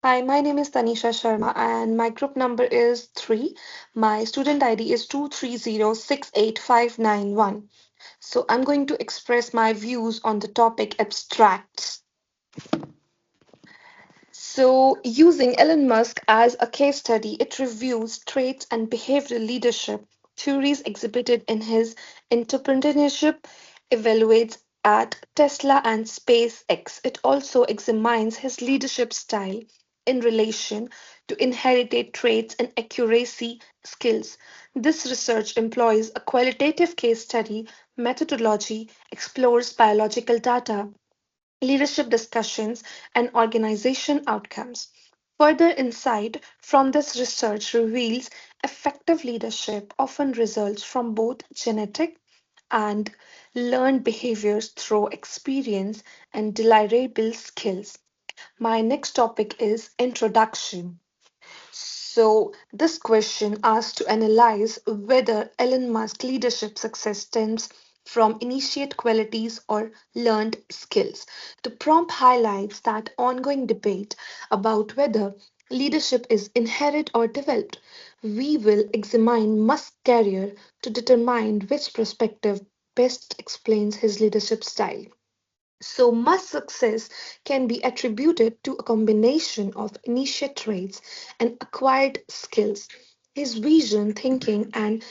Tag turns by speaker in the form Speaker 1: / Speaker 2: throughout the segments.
Speaker 1: Hi, my name is Tanisha Sharma and my group number is 3. My student ID is 230685991. So I'm going to express my views on the topic abstracts. So, using Elon Musk as a case study, it reviews traits and behavioral leadership theories exhibited in his entrepreneurship, evaluates at Tesla and SpaceX. It also examines his leadership style in relation to inherited traits and accuracy skills. This research employs a qualitative case study methodology, explores biological data, leadership discussions, and organization outcomes. Further insight from this research reveals effective leadership often results from both genetic and learned behaviors through experience and desirable skills. My next topic is introduction. So, this question asks to analyze whether Elon Musk leadership success stems from initiate qualities or learned skills. The prompt highlights that ongoing debate about whether leadership is inherent or developed. We will examine Musk's career to determine which perspective best explains his leadership style. So, Musk's success can be attributed to a combination of initiate traits and acquired skills. His vision, thinking, and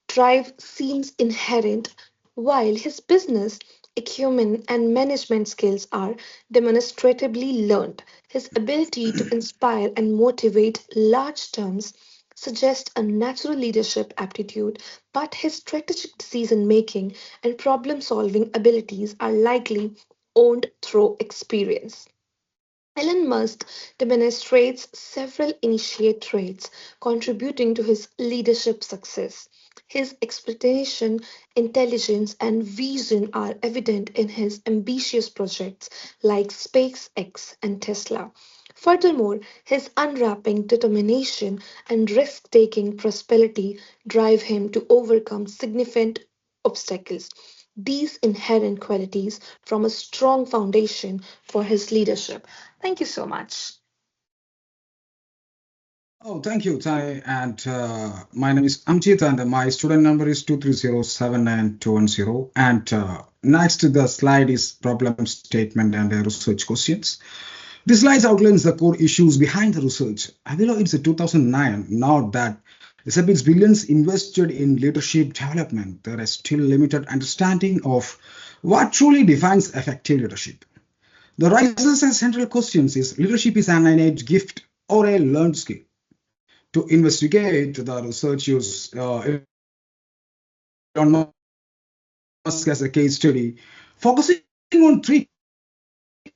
Speaker 1: drive seems inherent, while his business acumen and management skills are demonstrably learned. His ability to inspire and motivate large terms suggests a natural leadership aptitude, but his strategic decision making and problem solving abilities are likely owned through experience. Elon Musk demonstrates several initiate traits contributing to his leadership success. His expectation, intelligence, and vision are evident in his ambitious projects like SpaceX and Tesla. Furthermore, his unwrapping determination and risk taking prosperity drive him to overcome significant obstacles. These inherent qualities form a strong foundation for his leadership. Thank you so much.
Speaker 2: Oh, thank you, Tai. And my name is Amjit, and my student number is 2307921. And next, the slide is problem statement and research questions. This slide outlines the core issues behind the research. Although it's a 2009, now that Elizabeth's billions invested in leadership development, there is still limited understanding of what truly defines effective leadership. The rises as central questions is leadership is an innate gift or a learned skill. To investigate, the research used Elon Musk as a case study, focusing on three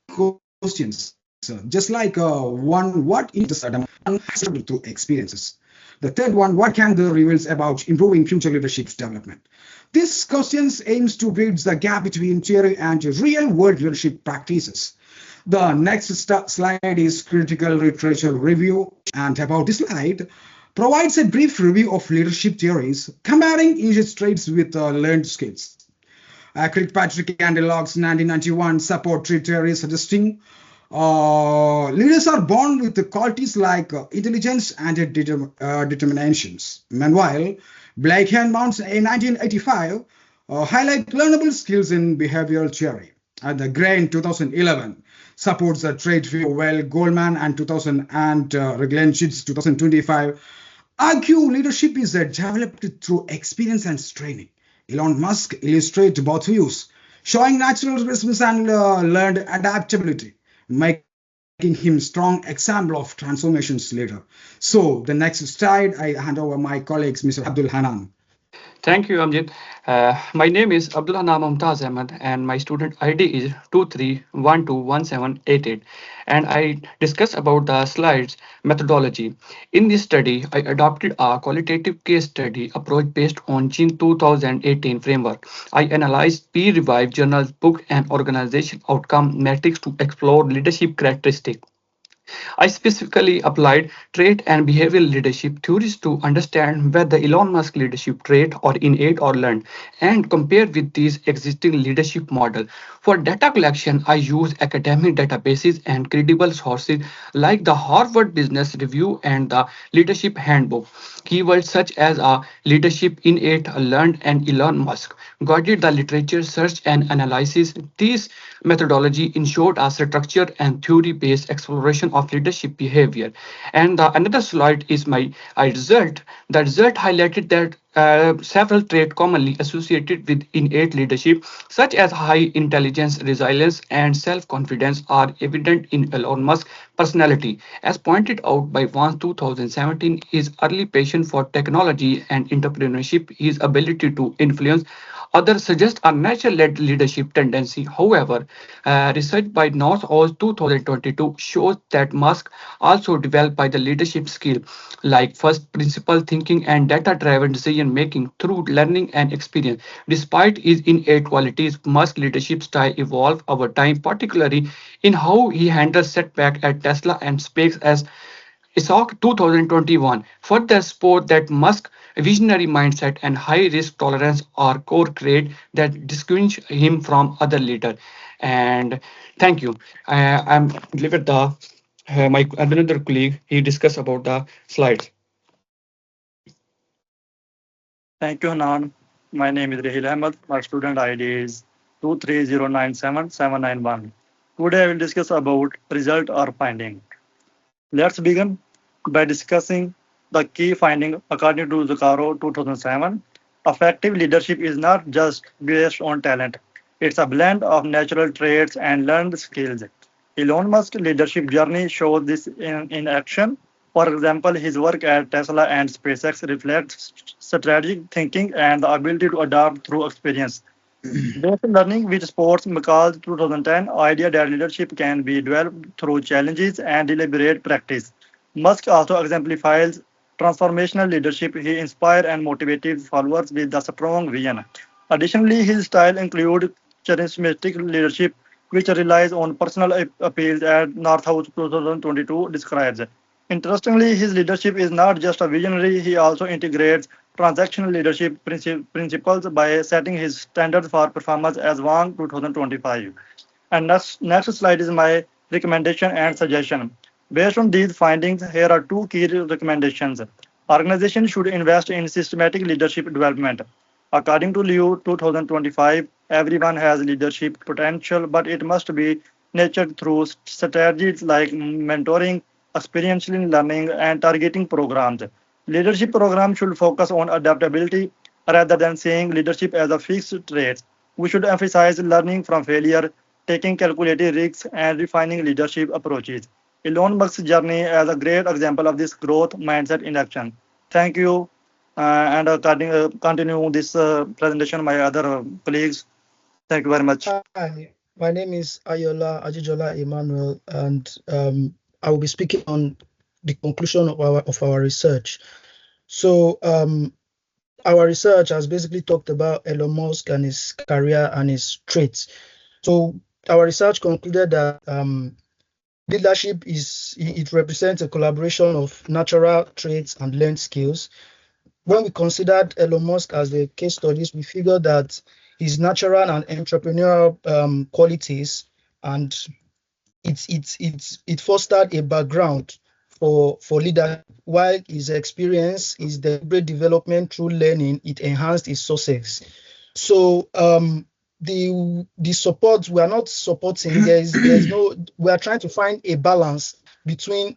Speaker 2: questions, just like one, what influences Adam through experiences. The third one, what can the reveals about improving future leadership development? This questions aims to bridge the gap between theory and real world leadership practices. The next slide is critical literature review, and about this slide provides a brief review of leadership theories, comparing each traits with learned skills. Kirkpatrick and Logs 1991 support three theories suggesting leaders are born with the qualities like intelligence and determinations. Meanwhile, Blake and Mounts in 1985 highlight learnable skills in behavioral theory. The Gray in 2011 supports the trait view, while Goldman and 2000 and Reglanchitz 2025 argue leadership is developed through experience and training. Elon Musk illustrates both views, showing natural response and learned adaptability, making him strong example of transformations leader. So the next slide, I hand over my colleagues, Mr. Abdul Hanan.
Speaker 3: Thank you, Amjit. My name is Abdul Hanam Mumtaz Ahmed, and my student ID is 23121788. And I discuss about the slides methodology. In this study, I adopted a qualitative case study approach based on Gene 2018 framework. I analyzed peer-reviewed journals, book, and organization outcome metrics to explore leadership characteristics. I specifically applied trait and behavioral leadership theories to understand whether Elon Musk leadership trait or innate or learned and compare with these existing leadership model. For data collection, I use academic databases and credible sources like the Harvard Business Review and the Leadership Handbook. Keywords such as leadership innate, learned, and Elon Musk guided the literature search and analysis. These methodology ensured a structured and theory-based exploration of leadership behavior. And another slide is my result. The result highlighted that several traits commonly associated with innate leadership, such as high intelligence, resilience, and self-confidence, are evident in Elon Musk's personality. As pointed out by Vance 2017, his early passion for technology and entrepreneurship, his ability to influence others suggest a natural-led leadership tendency. However, research by North Oz 2022 shows that Musk also developed by the leadership skill like first principle thinking and data-driven decision making through learning and experience. Despite his innate qualities, Musk's leadership style evolved over time, particularly in how he handles setback at Tesla and SpaceX as ISOC 2021 further support that Musk's visionary mindset and high risk tolerance are core traits that distinguish him from other leaders. And thank you. I'm delivered the my another colleague. He discussed about the slides.
Speaker 4: Thank you, Hanan. My name is Rahil Ahmed. My student ID is 230977791. Today I will discuss about result or finding. Let's begin by discussing the key finding according to Zucaro 2007. Effective leadership is not just based on talent. It's a blend of natural traits and learned skills. Elon Musk's leadership journey shows this in action. For example, his work at Tesla and SpaceX reflects strategic thinking and the ability to adapt through experience. Based learning, which supports McCall's 2010 idea that leadership can be developed through challenges and deliberate practice. Musk also exemplifies transformational leadership. He inspired and motivated followers with a strong vision. Additionally, his style includes charismatic leadership, which relies on personal appeals, as Northhouse 2022 describes. Interestingly, his leadership is not just a visionary, he also integrates transactional leadership principles by setting his standards for performance as Wang 2025. And next slide is my recommendation and suggestion. Based on these findings, here are two key recommendations. Organizations should invest in systematic leadership development. According to Liu 2025, everyone has leadership potential, but it must be nurtured through strategies like mentoring, experiential learning, and targeting programs. Leadership programs should focus on adaptability rather than seeing leadership as a fixed trait. We should emphasize learning from failure, taking calculated risks, and refining leadership approaches. Elon Musk's journey is a great example of this growth mindset in action. Thank you. And continue this presentation, my other colleagues. Thank you very much.
Speaker 5: Hi, my name is Ayola Ajijola Emmanuel, and I will be speaking on the conclusion of our research. So our research has basically talked about Elon Musk and his career and his traits. So our research concluded that leadership it represents a collaboration of natural traits and learned skills. When we considered Elon Musk as the case studies, we figured that his natural and entrepreneurial qualities and it fostered a background for leadership, while his experience, his deliberate development through learning, it enhanced his success. So the support, we are not supporting, there's no, we are trying to find a balance between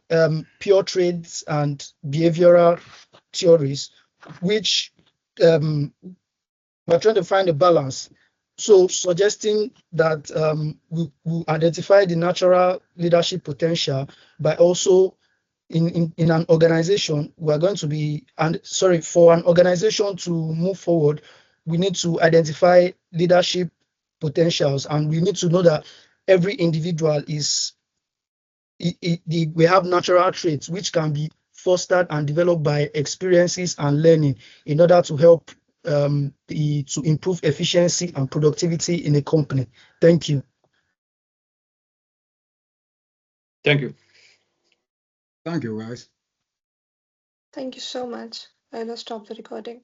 Speaker 5: pure traits and behavioral theories, which we're trying to find a balance. So suggesting that we identify the natural leadership potential by also in an organization, we're going to be, and sorry, for an organization to move forward, we need to identify leadership potentials, and we need to know that every individual is, we have natural traits which can be fostered and developed by experiences and learning in order to help to improve efficiency and productivity in a company. Thank you.
Speaker 3: Thank you.
Speaker 2: Thank you, guys.
Speaker 1: Thank you so much. I'll stop the recording.